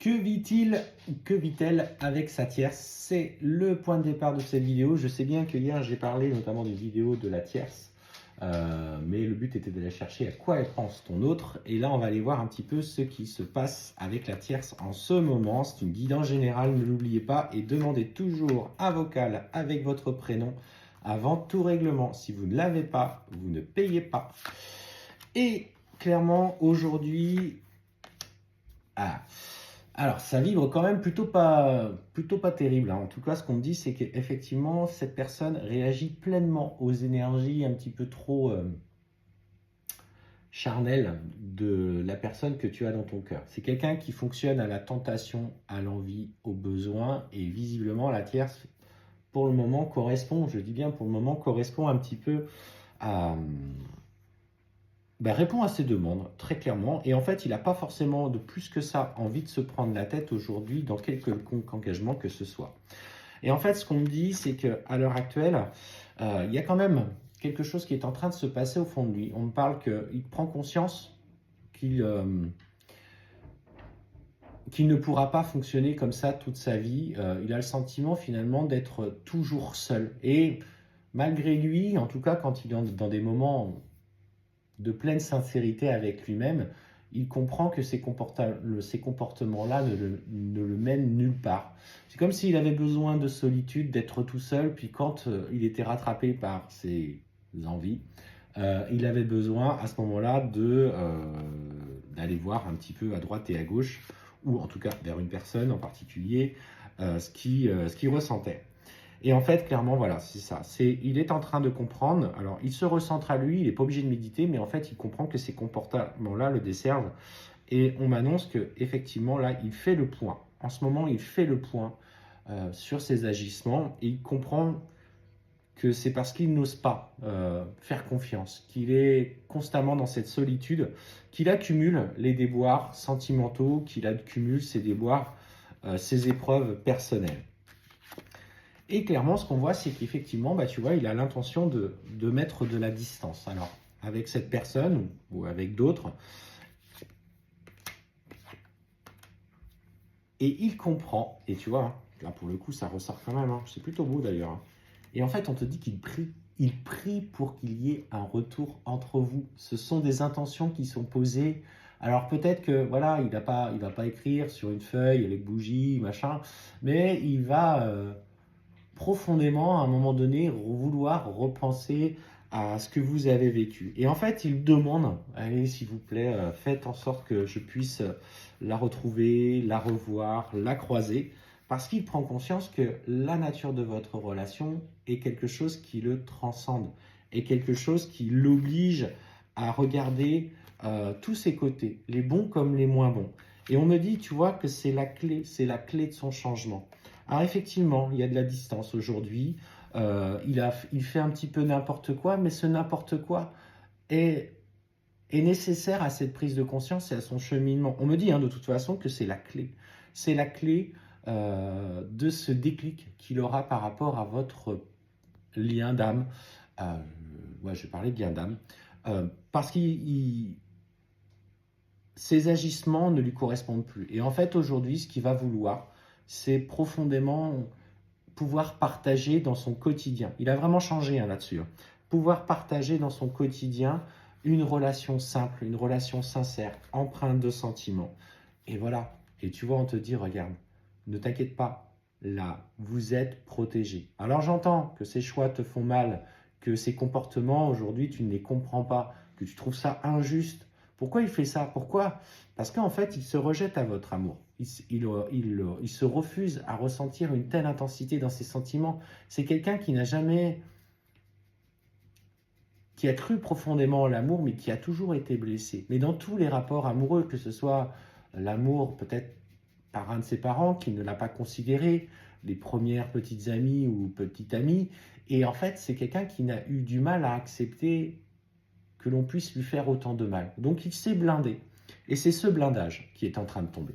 Que vit-il ou que vit-elle avec sa tierce? C'est le point de départ de cette vidéo. Je sais bien que hier j'ai parlé notamment d'une vidéo de la tierce, mais le but était d'aller chercher à quoi elle pense ton autre. Et là on va aller voir un petit peu ce qui se passe avec la tierce en ce moment. C'est une guidance générale, ne l'oubliez pas, et demandez toujours un vocal avec votre prénom avant tout règlement. Si vous ne l'avez pas, vous ne payez pas. Et clairement aujourd'hui... Alors, ça vibre quand même plutôt pas terrible, hein. En tout cas, ce qu'on me dit, c'est qu'effectivement, cette personne réagit pleinement aux énergies un petit peu trop charnelles de la personne que tu as dans ton cœur. C'est quelqu'un qui fonctionne à la tentation, à l'envie, au besoin, et visiblement, la tierce, pour le moment, correspond, je dis bien pour le moment, correspond un petit peu à... répond à ses demandes, très clairement. Et en fait, il n'a pas forcément de plus que ça envie de se prendre la tête aujourd'hui dans quelque engagement que ce soit. Et en fait, ce qu'on me dit, c'est qu'à l'heure actuelle, il y a quand même quelque chose qui est en train de se passer au fond de lui. On me parle qu'il prend conscience qu'il ne pourra pas fonctionner comme ça toute sa vie. Il a le sentiment finalement d'être toujours seul. Et malgré lui, en tout cas quand il est dans des moments de pleine sincérité avec lui-même, il comprend que ces comportements-là ne le mènent nulle part. C'est comme s'il avait besoin de solitude, d'être tout seul, puis quand il était rattrapé par ses envies, il avait besoin à ce moment-là d'aller voir un petit peu à droite et à gauche, ou en tout cas vers une personne en particulier, ce qu'il ressentait. Et en fait, clairement, voilà, c'est ça. Il est en train de comprendre. Alors, il se recentre à lui, il n'est pas obligé de méditer, mais en fait, il comprend que ces comportements-là le desservent. Et on m'annonce qu'effectivement, là, il fait le point. En ce moment, il fait le point sur ses agissements et il comprend que c'est parce qu'il n'ose pas faire confiance, qu'il est constamment dans cette solitude, qu'il accumule les déboires sentimentaux, qu'il accumule ses déboires, ses épreuves personnelles. Et clairement, ce qu'on voit, c'est qu'effectivement, tu vois, il a l'intention de mettre de la distance. Alors, avec cette personne ou avec d'autres. Et il comprend, et tu vois, hein, là pour le coup, ça ressort quand même, hein, c'est plutôt beau d'ailleurs. Hein. Et en fait, on te dit qu'il prie. Il prie pour qu'il y ait un retour entre vous. Ce sont des intentions qui sont posées. Alors peut-être que voilà, il va pas écrire sur une feuille avec bougie, machin, mais il va profondément, à un moment donné, vouloir repenser à ce que vous avez vécu. Et en fait, il demande, allez, s'il vous plaît, faites en sorte que je puisse la retrouver, la revoir, la croiser, parce qu'il prend conscience que la nature de votre relation est quelque chose qui le transcende, est quelque chose qui l'oblige à regarder tous ses côtés, les bons comme les moins bons. Et on me dit, tu vois, que c'est la clé de son changement. Alors effectivement, il y a de la distance aujourd'hui, il fait un petit peu n'importe quoi, mais ce n'importe quoi est nécessaire à cette prise de conscience et à son cheminement. On me dit de toute façon que c'est la clé. C'est la clé de ce déclic qu'il aura par rapport à votre lien d'âme. Je vais parler de lien d'âme. Parce que ses agissements ne lui correspondent plus. Et en fait, aujourd'hui, ce qu'il va vouloir, c'est profondément pouvoir partager dans son quotidien. Il a vraiment changé là-dessus. Pouvoir partager dans son quotidien une relation simple, une relation sincère, empreinte de sentiments. Et voilà. Et tu vois, on te dit, regarde, ne t'inquiète pas, là, vous êtes protégé. Alors j'entends que ces choix te font mal, que ces comportements, aujourd'hui, tu ne les comprends pas, que tu trouves ça injuste. Pourquoi il fait ça? Pourquoi? Parce qu'en fait, il se rejette à votre amour. Il se refuse à ressentir une telle intensité dans ses sentiments. C'est quelqu'un qui n'a jamais... qui a cru profondément en l'amour, mais qui a toujours été blessé. Mais dans tous les rapports amoureux, que ce soit l'amour peut-être par un de ses parents qui ne l'a pas considéré, les premières petites amies ou petites amies, et en fait, c'est quelqu'un qui n'a eu du mal à accepter que l'on puisse lui faire autant de mal. Donc il s'est blindé. Et c'est ce blindage qui est en train de tomber.